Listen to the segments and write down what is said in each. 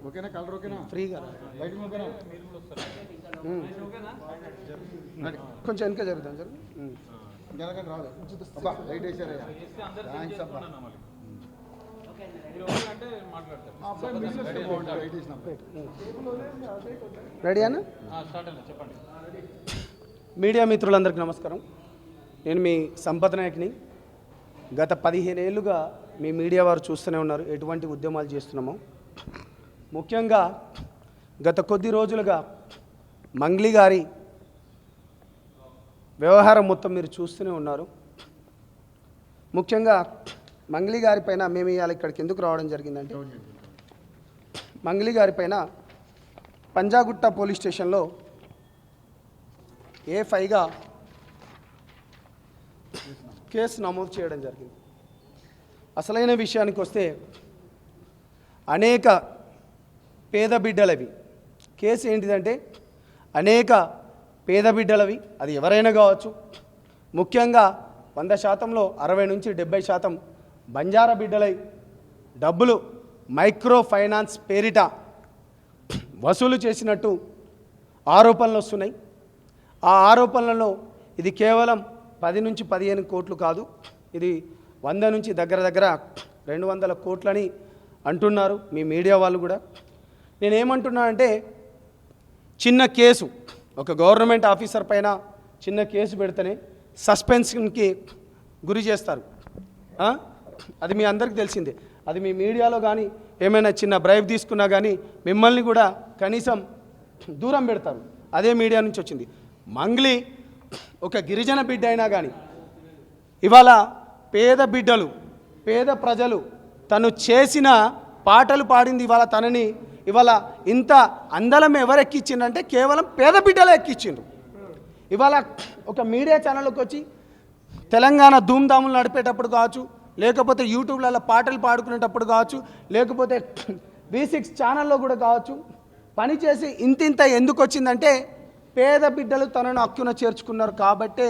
ఓకేనా? కలర్ ఓకేనా? ఫ్రీగా లైటింగ్ ఓకేనా? కొంచెం వెనక జరుగుతాం సార్. ఇంకెలాగని రాదు. అబ్బా లైట్ వేసారయ్యా, థ్యాంక్స్ అబ్బా. రెడీ అన్న? మీడియా మిత్రులందరికీ నమస్కారం. నేను మీ సంపద నాయక్ని. గత 15 ఏళ్ళుగా మీ మీడియా వారు చూస్తూనే ఉన్నారు ఎటువంటి ఉద్యమాలు చేస్తున్నామో. ముఖ్యంగా గత కొద్ది రోజులుగా మంగ్లీ గారి వ్యవహారం మొత్తం మీరు చూస్తూనే ఉన్నారు. ముఖ్యంగా మంగ్లీ గారి పైన మేము ఇవాళ ఇక్కడికి ఎందుకు రావడం జరిగిందంటే, మంగ్లీ గారి పైన పంజాగుట్ట పోలీస్ స్టేషన్లో A5గా కేసు నమోదు చేయడం జరిగింది. అసలైన విషయానికి వస్తే అనేక పేద బిడ్డలవి కేసు ఏంటిదంటే, అనేక పేద బిడ్డలవి, అది ఎవరైనా కావచ్చు. ముఖ్యంగా 100%లో 60 నుంచి 70% బంజారా బిడ్డలై డబ్బులు మైక్రో ఫైనాన్స్ పేరిట వసూలు చేసినట్టు ఆరోపణలు వస్తున్నాయి. ఆ ఆరోపణలలో ఇది కేవలం 10 నుంచి 15 కోట్లు కాదు, ఇది 100 నుంచి దగ్గర 200 కోట్లని అంటున్నారు మీ మీడియా వాళ్ళు కూడా. నేనేమంటున్నానంటే, చిన్న కేసు, ఒక గవర్నమెంట్ ఆఫీసర్ పైన చిన్న కేసు పెడితేనే సస్పెన్షన్కి గురి చేస్తారు. అది మీ అందరికీ తెలిసిందే. అది మీ మీడియాలో కానీ ఏమైనా చిన్న బ్రైబ్ తీసుకున్నా కానీ మిమ్మల్ని కూడా కనీసం దూరం పెడతారు. అదే మీడియా నుంచి వచ్చింది. మంగ్లీ ఒక గిరిజన బిడ్డ అయినా కానీ ఇవాళ పేద బిడ్డలు, పేద ప్రజలు తను చేసిన పాటలు పాడింది ఇవాళ తనని ఇవాళ ఇంత అందలం ఎవరు ఎక్కించిండ్రంటే కేవలం పేద బిడ్డలే ఎక్కించిండ్రు. ఇవాళ ఒక మీడియా ఛానల్కి వచ్చి తెలంగాణ ధూమ్ధాములు నడిపేటప్పుడు కావచ్చు, లేకపోతే యూట్యూబ్లలో పాటలు పాడుకునేటప్పుడు కావచ్చు, లేకపోతే V6 ఛానల్లో కూడా కావచ్చు, పనిచేసి ఇంత ఎందుకు వచ్చిందంటే పేద బిడ్డలు తనను హక్కున చేర్చుకున్నారు కాబట్టే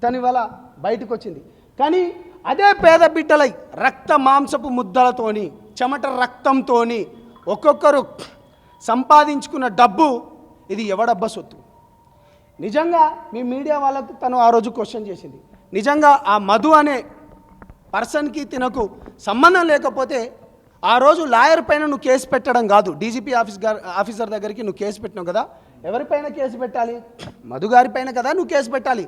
తను ఇవాళ బయటకు వచ్చింది. కానీ అదే పేద బిడ్డలై రక్త మాంసపు ముద్దలతోని, చెమట రక్తంతోని ఒక్కొక్కరు సంపాదించుకున్న డబ్బు ఇది ఎవడబ్బా సొత్తు? నిజంగా మీ మీడియా వాళ్ళకు తను ఆ రోజు క్వశ్చన్ చేసింది. నిజంగా ఆ మధు అనే పర్సన్కి తినకు సంబంధం లేకపోతే ఆ రోజు లాయర్ పైన నువ్వు కేసు పెట్టడం కాదు, డీజీపీ ఆఫీసర్ దగ్గరికి నువ్వు కేసు పెట్టినావు కదా, ఎవరిపైన కేసు పెట్టాలి? మధుగారి పైన కదా నువ్వు కేసు పెట్టాలి.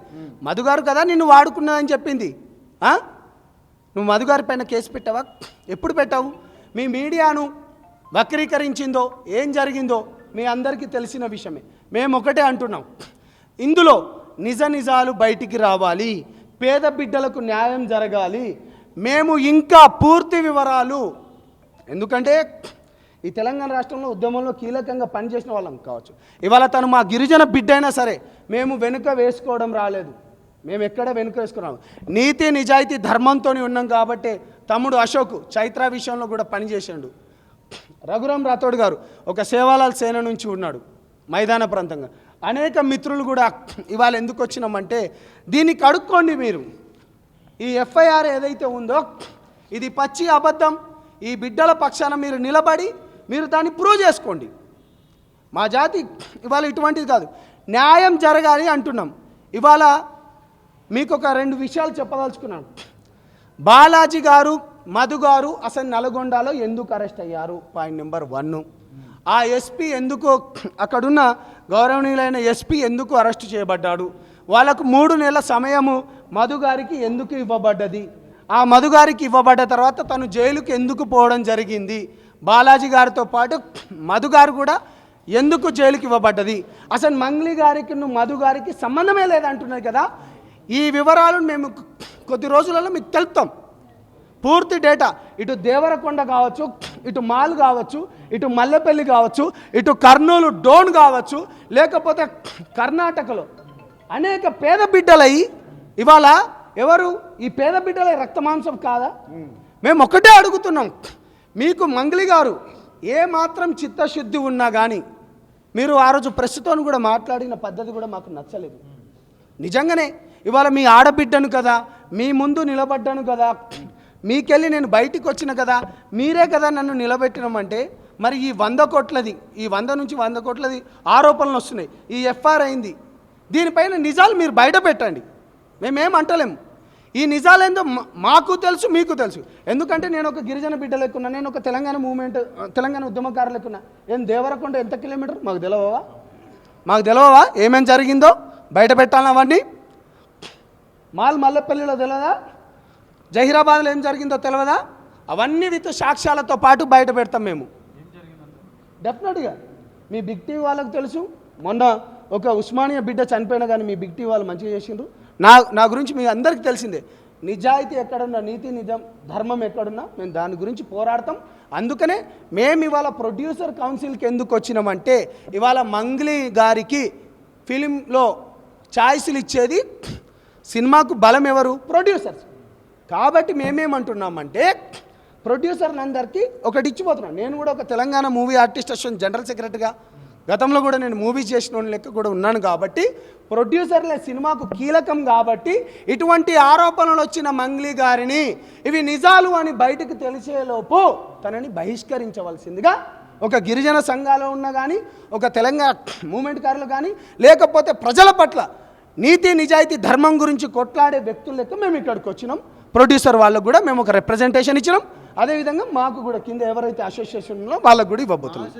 మధుగారు కదా నిన్ను వాడుకున్నాదని చెప్పింది. నువ్వు మధుగారి పైన కేసు పెట్టావా? ఎప్పుడు పెట్టావు? మీ మీడియాను వక్రీకరించిందో ఏం జరిగిందో మీ అందరికీ తెలిసిన విషయమే. మేము ఒకటే అంటున్నాం, ఇందులో నిజాలు బయటికి రావాలి, పేద బిడ్డలకు న్యాయం జరగాలి. మేము ఇంకా పూర్తి వివరాలు, ఎందుకంటే ఈ తెలంగాణ రాష్ట్రంలో ఉద్యమంలో కీలకంగా పనిచేసిన వాళ్ళం కావచ్చు. ఇవాళ తను మా గిరిజన బిడ్డ అయినా సరే మేము వెనుక వేసుకోవడం రాలేదు. మేము ఎక్కడ వెనుక వేసుకున్నాం, నీతి నిజాయితీ ధర్మంతో ఉన్నాం కాబట్టి. తమ్ముడు అశోక్ చైత్ర విషయంలో కూడా పనిచేసాడు. రఘురామ్ రాథోడ్ గారు ఒక సేవాలాల్ సేన నుంచి ఉన్నాడు మైదాన ప్రాంతంగా. అనేక మిత్రులు కూడా ఇవాళ ఎందుకు వచ్చినామంటే, దీన్ని కడుక్కోండి మీరు. ఈ FIR ఏదైతే ఉందో ఇది పచ్చి అబద్ధం. ఈ బిడ్డల పక్షాన మీరు నిలబడి మీరు దాన్ని ప్రూవ్ చేసుకోండి. మా జాతి ఇవాళ ఇటువంటిది కాదు, న్యాయం జరగాలి అంటున్నాం. ఇవాళ మీకు ఒక 2 విషయాలు చెప్పదలుచుకున్నాను. బాలాజీ గారు, మధు గారు అసలు నల్గొండలో ఎందుకు అరెస్ట్ అయ్యారు? Point number 1. ఆ ఎస్పీ ఎందుకు, అక్కడున్న గౌరవనీయులైన ఎస్పీ ఎందుకు అరెస్ట్ చేయబడ్డాడు? వాళ్ళకు 3 నెలల సమయము మధు గారికి ఎందుకు ఇవ్వబడ్డది? ఆ మధు గారికి ఇవ్వబడ్డ తర్వాత తను జైలుకి ఎందుకు పోవడం జరిగింది? బాలాజీ గారితో పాటు మధు గారు కూడా ఎందుకు జైలుకి ఇవ్వబడ్డది? అసలు మంగ్లీ గారికి మధు గారికి సంబంధమే లేదంటున్నారు కదా. ఈ వివరాలు మేము కొద్ది రోజులలో మీకు తెలుపుతాం. పూర్తి డేటా, ఇటు దేవరకొండ కావచ్చు, ఇటు మాల్ కావచ్చు, ఇటు మల్లెపల్లి కావచ్చు, ఇటు కర్నూలు డోన్ కావచ్చు, లేకపోతే కర్ణాటకలో అనేక పేద బిడ్డలై ఇవాళ ఎవరు ఈ పేద బిడ్డలై రక్తమాంసం కాదా? మేము ఒకటే అడుగుతున్నాం, మీకు మంగ్లీ గారు ఏ మాత్రం చిత్తశుద్ధి ఉన్నా కానీ మీరు ఆ రోజు ప్రెస్తో కూడా మాట్లాడిన పద్ధతి కూడా మాకు నచ్చలేదు. నిజంగానే ఇవాళ మీ ఆడబిడ్డను కదా, మీ ముందు నిలబడ్డాను కదా, మీకెళ్ళి నేను బయటికి వచ్చిన కదా, మీరే కదా నన్ను నిలబెట్టినామంటే మరి ఈ 100 కోట్లది, ఈ 100 నుంచి 100 కోట్లది ఆరోపణలు వస్తున్నాయి, ఈ ఎఫ్ఐఆర్ అయింది, దీనిపైన నిజాలు మీరు బయట పెట్టండి. మేమేం అంటలేము. ఈ నిజాలేందో మాకు తెలుసు, మీకు తెలుసు. ఎందుకంటే నేను ఒక గిరిజన బిడ్డ లెక్కున్నా, నేను ఒక తెలంగాణ తెలంగాణ ఉద్యమకారు లెక్కున్నా. ఏం దేవరకొండ ఎంత కిలోమీటర్ మాకు తెలియవా ఏమేం జరిగిందో బయట పెట్టాలని అవన్నీ? మల్లెపల్లిలో తెలియదా? జహీరాబాద్లో ఏం జరిగిందో తెలియదా? అవన్నీ విత్ సాక్ష్యాలతో పాటు బయట పెడతాం మేము. డెఫినెట్గా మీ బిగ్ టీవీ వాళ్ళకు తెలుసు. మొన్న ఒక ఉస్మానియా బిడ్డ చనిపోయినా కానీ మీ బిగ్ టీవీ వాళ్ళు మంచిగా చేసిండ్రు. నా గురించి మీ అందరికీ తెలిసిందే. నిజాయితీ ఎక్కడున్నా, నీతి నిజం ధర్మం ఎక్కడున్నా మేము దాని గురించి పోరాడతాం. అందుకనే మేము ఇవాళ ప్రొడ్యూసర్ కౌన్సిల్కి ఎందుకు వచ్చినామంటే, ఇవాళ మంగ్లీ గారికి ఫిలింలో ఛాయిస్లు ఇచ్చేది సినిమాకు బలం ఎవరు? ప్రొడ్యూసర్స్. కాబట్టి మేమేమంటున్నామంటే ప్రొడ్యూసర్లందరికీ ఒకటి ఇచ్చిపోతున్నాను. నేను కూడా ఒక Telangana movie artist association general సెక్రటరీగా గతంలో కూడా నేను మూవీస్ చేసిన లెక్క కూడా ఉన్నాను. కాబట్టి ప్రొడ్యూసర్లే సినిమాకు కీలకం. కాబట్టి ఇటువంటి ఆరోపణలు వచ్చిన మంగ్లీ గారిని ఇవి నిజాలు అని బయటకు తెలిసేలోపు తనని బహిష్కరించవలసిందిగా ఒక గిరిజన సంఘాలు ఉన్న కానీ, ఒక తెలంగాణ మూమెంట్ కారులు కానీ, లేకపోతే ప్రజల పట్ల నీతి నిజాయితీ ధర్మం గురించి కొట్లాడే వ్యక్తుల లెక్క మేము ఇక్కడికి వచ్చినాం. ప్రొడ్యూసర్ వాళ్ళకు కూడా మేము ఒక రిప్రజెంటేషన్ ఇచ్చినాం. అదేవిధంగా మాకు కూడా కింద ఎవరైతే అసోసియేషన్లో వాళ్ళకు కూడా ఇవ్వబోతున్నాం.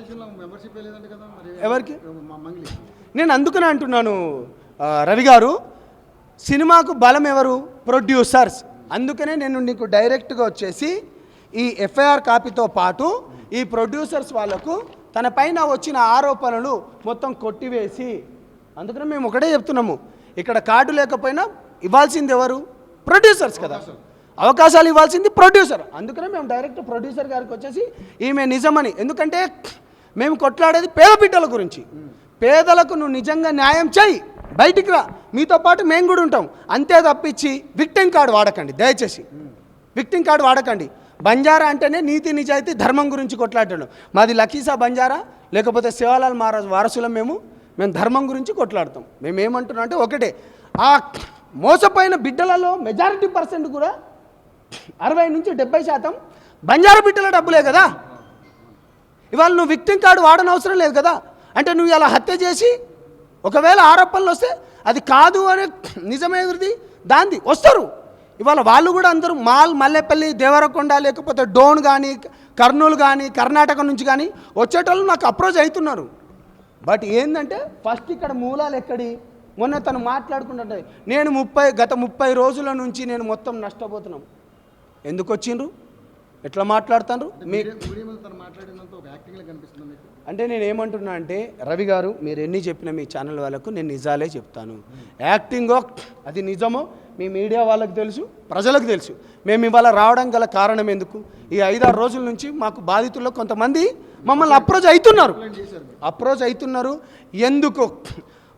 ఎవరికి? నేను అందుకనే అంటున్నాను రవి గారు, సినిమాకు బలం ఎవరు? ప్రొడ్యూసర్స్. అందుకనే నేను నీకు డైరెక్ట్గా వచ్చేసి ఈ ఎఫ్ఐఆర్ కాపీతో పాటు ఈ ప్రొడ్యూసర్స్ వాళ్ళకు తన పైన వచ్చిన ఆరోపణలు మొత్తం కొట్టివేసి, అందుకనే మేము ఒకటే చెప్తున్నాము, ఇక్కడ కార్డు లేకపోయినా ఇవ్వాల్సింది ఎవరు? ప్రొడ్యూసర్స్ కదా, అవకాశాలు ఇవ్వాల్సింది ప్రొడ్యూసర్. అందుకనే మేము డైరెక్ట్ ప్రొడ్యూసర్ గారికి వచ్చేసి ఈమె నిజమని, ఎందుకంటే మేము కొట్లాడేది పేద బిడ్డల గురించి. పేదలకు నువ్వు నిజంగా న్యాయం చేయి, బయటికి రా, మీతో పాటు మేము కూడా ఉంటాం. అంతే తప్పించి విక్టిమ్ కార్డు వాడకండి, దయచేసి విక్టిమ్ కార్డు వాడకండి. బంజారా అంటేనే నీతి నిజాయితీ ధర్మం గురించి కొట్లాడటం. మాది లకీసా బంజారా లేకపోతే శివాలాల్ మహారాజ్ వారసులం. మేము ధర్మం గురించి కొట్లాడతాం. మేము ఏమంటున్నాం అంటే ఒకటే, ఆ మోసపోయిన బిడ్డలలో మెజారిటీ పర్సెంట్ కూడా 60 నుంచి 70% బంజారా బిడ్డల డబ్బులే కదా. ఇవాళ నువ్వు విక్టిమ్ కార్డు వాడనవసరం లేదు కదా. అంటే నువ్వు ఇలా హత్య చేసి ఒకవేళ ఆరోపణలు వస్తే అది కాదు అనే నిజమేది దాంది వస్తారు. ఇవాళ వాళ్ళు కూడా అందరూ మల్లెపల్లి, దేవరకొండ లేకపోతే డోన్ కానీ, కర్నూలు కానీ, కర్ణాటక నుంచి కానీ వచ్చేటోళ్ళు నాకు అప్రోచ్ అవుతున్నారు. బట్ ఏంటంటే ఫస్ట్ ఇక్కడ మూలాలు ఎక్కడి? మొన్న తను మాట్లాడుకుంటుంటే నేను గత 30 రోజుల నుంచి నేను మొత్తం నష్టపోతున్నాం. ఎందుకు వచ్చిండ్రు? ఎట్లా మాట్లాడుతారు? అంటే నేను ఏమంటున్నా అంటే రవి గారు, మీరు ఎన్ని చెప్పినా మీ ఛానల్ వాళ్ళకు నేను నిజాలే చెప్తాను. యాక్టింగో అది నిజమో మీ మీడియా వాళ్ళకి తెలుసు, ప్రజలకు తెలుసు. మేము ఇవాళ రావడం గల కారణం ఎందుకు? ఈ 5-6 రోజుల నుంచి మాకు బాధితుల్లో కొంతమంది మమ్మల్ని అప్రోచ్ అవుతున్నారు. ఎందుకు?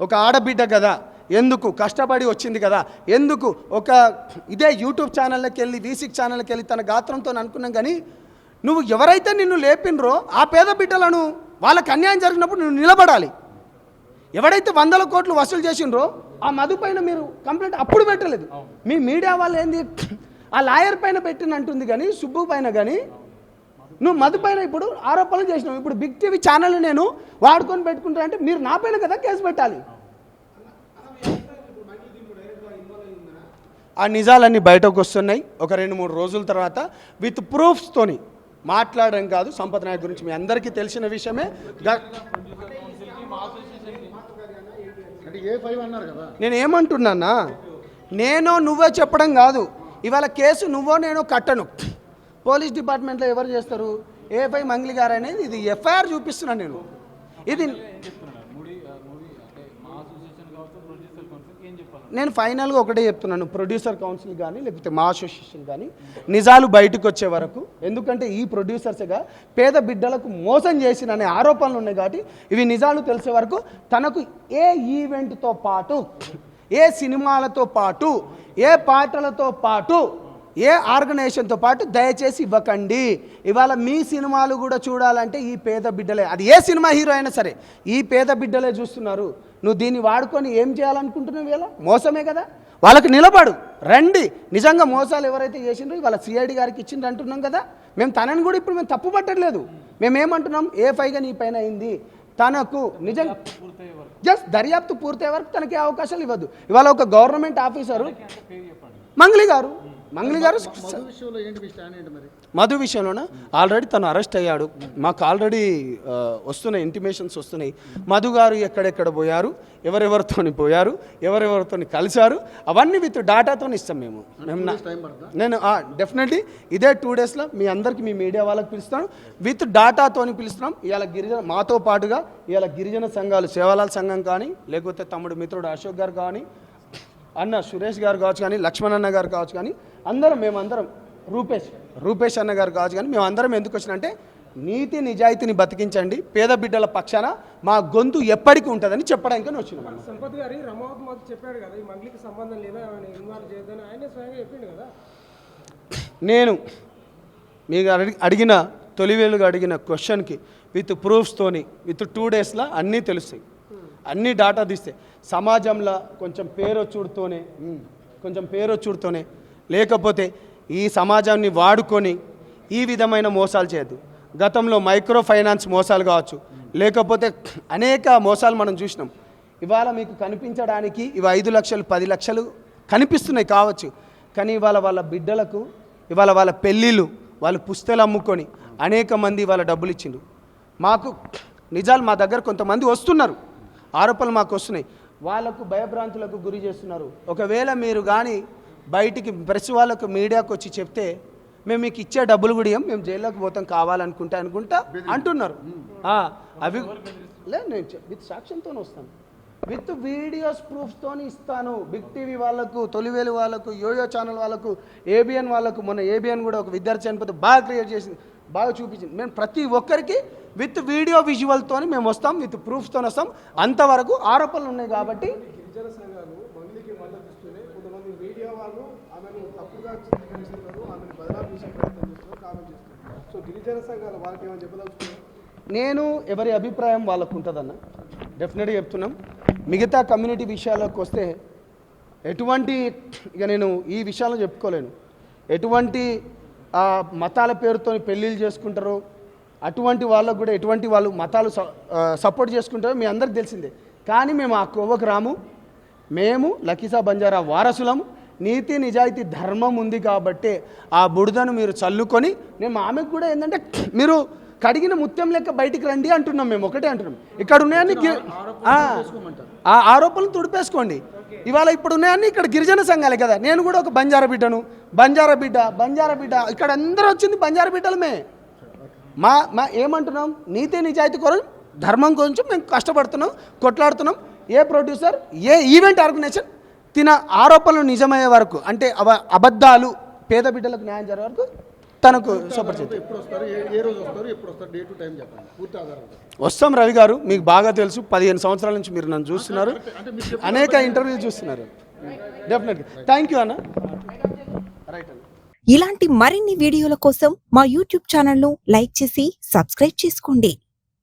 ఒక ఆడబిడ్డ కదా, ఎందుకు కష్టపడి వచ్చింది కదా, ఎందుకు ఒక ఇదే యూట్యూబ్ ఛానల్లోకి వెళ్ళి V6 ఛానల్కి వెళ్ళి తన గాత్రంతో అనుకున్నాం. కానీ నువ్వు ఎవరైతే నిన్ను లేపినరో ఆ పేద బిడ్డలను వాళ్ళకి అన్యాయం జరిగినప్పుడు నువ్వు నిలబడాలి. ఎవడైతే 100 కోట్లు వసూలు చేసిండ్రో ఆ మధు పైన మీరు కంప్లైంట్ అప్పుడు పెట్టలేదు. మీ మీడియా వాళ్ళు ఏంది ఆ లాయర్ పైన పెట్టినంటుంది కానీ సుబ్బు పైన కానీ నువ్వు మధు పైన ఇప్పుడు ఆరోపణలు చేసినావు. ఇప్పుడు బిగ్ టీవీ ఛానల్ నేను వాడుకొని పెట్టుకుంటా అంటే మీరు నా పైన కదా కేసు పెట్టాలి. ఆ నిజాలన్నీ బయటకు వస్తున్నాయి. ఒక 2-3 రోజుల తర్వాత విత్ ప్రూఫ్స్తోని మాట్లాడడం కాదు. సంపత్ నాయక్ గురించి మీ అందరికీ తెలిసిన విషయమే. నేను ఏమంటున్నానా, నువ్వే చెప్పడం కాదు. ఇవాళ కేసు నువ్వో నేనో కట్టను. పోలీస్ డిపార్ట్మెంట్లో ఎవరు చేస్తారు? A5 మంగ్లీ గారు అనేది ఇది ఎఫ్ఐఆర్ చూపిస్తున్నాను నేను. ఇది నేను ఫైనల్గా ఒకటే చెప్తున్నాను, ప్రొడ్యూసర్ కౌన్సిల్ కానీ లేకపోతే మా అసోసియేషన్ కానీ నిజాలు బయటకు వచ్చే వరకు, ఎందుకంటే ఈ ప్రొడ్యూసర్స్గా పేద బిడ్డలకు మోసం చేసిన అనే ఆరోపణలు ఉన్నాయి. కాబట్టి ఇవి నిజాలు తెలిసే వరకు తనకు ఏ ఈవెంట్తో పాటు, ఏ సినిమాలతో పాటు, ఏ పాటలతో పాటు, ఏ ఆర్గనైజేషన్తో పాటు దయచేసి ఇవ్వకండి. ఇవాళ మీ సినిమాలు కూడా చూడాలంటే ఈ పేద బిడ్డలే, అది ఏ సినిమా హీరో అయినా సరే ఈ పేద బిడ్డలే చూస్తున్నారు. నువ్వు దీన్ని వాడుకొని ఏం చేయాలనుకుంటున్నావు? ఇలా మోసమే కదా. వాళ్ళకి నిలబడు రండి. నిజంగా మోసాలు ఎవరైతే చేసిండ్రో ఇవాళ సిఐడి గారికి ఇచ్చిండ్రు అంటున్నాం కదా, మేము తనని కూడా ఇప్పుడు మేము తప్పు పట్టట్లేదు. మేమేమంటున్నాం, ఏ5గా నీ పైన అయింది, తనకు నిజంగా జస్ట్ దర్యాప్తు పూర్తయ్యే వరకు తనకి అవకాశాలు ఇవ్వద్దు. ఇవాళ ఒక గవర్నమెంట్ ఆఫీసరు మంగ్లీ గారు మధు విషయంలోన ఆల్రెడీ తను అరెస్ట్ అయ్యాడు. మాకు ఆల్రెడీ వస్తున్నాయి, ఇంటిమేషన్స్ వస్తున్నాయి. మధు గారు ఎక్కడెక్కడ పోయారు, ఎవరెవరితోని పోయారు, ఎవరెవరితోని కలిశారు, అవన్నీ విత్ డాటాతో ఇస్తాం మేము. నేను డెఫినెట్లీ ఇదే 2 డేస్లో మీ అందరికీ, మీ మీడియా వాళ్ళకి పిలుస్తాను, విత్ డాటాతోని పిలుస్తున్నాం. ఇవాళ గిరిజన మాతో పాటుగా ఇవాళ గిరిజన సంఘాలు, సేవాలాల్ సంఘం కానీ, లేకపోతే తమ్ముడు మిత్రుడు అశోక్ గారు కానీ, అన్న సురేష్ గారు కావచ్చు కానీ, లక్ష్మణ్ అన్న గారు కావచ్చు కానీ, మేమందరం రూపేష్ అన్న గారు కావచ్చు కానీ, మేమందరం ఎందుకు వచ్చినంటే నీతి నిజాయితీని బతికించండి, పేద బిడ్డల పక్షాన మా గొంతు ఎప్పటికీ ఉంటుందని చెప్పడానికి వచ్చినాం. సంపత్ గారి రమావత్ మాకు చెప్పాడు కదా, ఈ మంగ్లీకి సంబంధం లేదా, ఇన్వాల్వ్ చేయొద్దని ఆయనే స్వయంగా చెప్పిండు కదా. నేను మీకు అడిగిన తొలివేలుగా అడిగిన క్వశ్చన్కి విత్ ప్రూఫ్స్తోని విత్ 2 డేస్లో అన్నీ తెలుస్తాయి, అన్నీ డాటా తీస్తే. సమాజంలో కొంచెం పేరొచ్చుడుతోనే లేకపోతే ఈ సమాజాన్ని వాడుకొని ఈ విధమైన మోసాలు చేయద్దు. గతంలో మైక్రో ఫైనాన్స్ మోసాలు కావచ్చు, లేకపోతే అనేక మోసాలు మనం చూసినాం. ఇవాళ మీకు కనిపించడానికి ఇవి 5 లక్షలు 10 లక్షలు కనిపిస్తున్నాయి కావచ్చు, కానీ ఇవాళ వాళ్ళ బిడ్డలకు, ఇవాళ వాళ్ళ పెళ్ళిళ్ళు, వాళ్ళు పుస్తలు అమ్ముకొని అనేక మంది వాళ్ళ డబ్బులు ఇచ్చిండు. మాకు నిజాలు మా దగ్గర కొంతమంది వస్తున్నారు, ఆరోపణలు మాకు వస్తున్నాయి, వాళ్ళకు భయభ్రాంతులకు గురి చేస్తున్నారు. ఒకవేళ మీరు కానీ బయటికి ప్రెస్ వాళ్ళకు, మీడియాకు వచ్చి చెప్తే మేము మీకు ఇచ్చే డబ్బులు కూడా ఇవ్వం, మేము జైల్లోకి పోతాం కావాలనుకుంటా అంటున్నారు. అవి లేదు, నేను విత్ సాక్ష్యంతో వస్తాను, విత్ వీడియోస్ ప్రూఫ్స్తో ఇస్తాను. బిగ్ టీవీ వాళ్ళకు, తొలివేలు వాళ్ళకు, యోయో ఛానల్ వాళ్ళకు, ఏబిఎన్ వాళ్ళకు, మొన్న ఏబిఎన్ కూడా ఒక విద్యార్థి చనిపోతే బాగా క్రియేట్ చేసింది, బాగా చూపించింది. మేము ప్రతి ఒక్కరికి విత్ వీడియో విజువల్తో మేము వస్తాం, విత్ ప్రూఫ్స్తో వస్తాం. అంతవరకు ఆరోపణలు ఉన్నాయి కాబట్టి గిరిజన సంఘాలు మంగ్లీకి మద్దతు ఇస్తూనే కొంతమంది మీడియా వాళ్ళు ఆమెను తప్పుగా చిత్రీకరిస్తున్నారు, ఆమెను బదనాలు చేసే ప్రయత్నం చేస్తున్నారు, కామెంట్ చేస్తున్నారు. సో గిరిజన సంఘాలు వాళ్ళకి ఏమైనా చెప్పదలుచుకున్నారు? నేను ఎవరి అభిప్రాయం వాళ్ళకు ఉంటుందన్న, డెఫినెట్గా చెప్తున్నాం. మిగతా కమ్యూనిటీ విషయాలకు వస్తే ఎటువంటి, ఇక నేను ఈ విషయాలను చెప్పుకోలేను, ఎటువంటి మతాల పేరుతో పెళ్ళిళ్ళు చేసుకుంటారో అటువంటి వాళ్ళకు కూడా ఎటువంటి వాళ్ళు మతాలు సపోర్ట్ చేసుకుంటారో మీ అందరికి తెలిసిందే. కానీ మేము ఆ కోవకు రాము. మేము లకీసా బంజారా వారసులము. నీతి నిజాయితీ ధర్మం ఉంది కాబట్టి ఆ బుడదను మీరు చల్లుకొని, నేను ఆమెకు కూడా ఏంటంటే మీరు కడిగిన ముత్యం లెక్క బయటికి రండి అంటున్నాం. మేము ఒకటే అంటున్నాం, ఇక్కడ ఉన్నాయని ఆ ఆరోపణలు తుడిపేసుకోండి. ఇవాళ ఇప్పుడు ఉన్నాయని ఇక్కడ గిరిజన సంఘాలే కదా, నేను కూడా ఒక బంజారా బిడ్డను, బంజారా బిడ్డ ఇక్కడ అందరూ వచ్చింది బంజారా బిడ్డలమే. మా ఏమంటున్నాం, నీతి నిజాయితీ కొరకు ధర్మం గురించి మేము కష్టపడుతున్నాం, కొట్లాడుతున్నాం. ఏ ప్రొడ్యూసర్, ఏ ఈవెంట్ ఆర్గనైజేషన్ తిన ఆరోపణలు నిజమయ్యే వరకు, అంటే అబద్ధాలు పేద బిడ్డలకు న్యాయం జరిగే వరకు తనకు సపోర్ట్ చేస్తాం. వస్తాం రవి గారు, మీకు బాగా తెలుసు, 15 సంవత్సరాల నుంచి మీరు నన్ను చూస్తున్నారు, అనేక ఇంటర్వ్యూలు చూస్తున్నారు. డెఫినెట్గా థ్యాంక్ యూ అన్న. రైట్ అన్న. ఇలాంటి మరిన్ని వీడియోల కోసం మా యూట్యూబ్ ఛానల్ను లైక్ చేసి సబ్స్క్రైబ్ చేసుకోండి.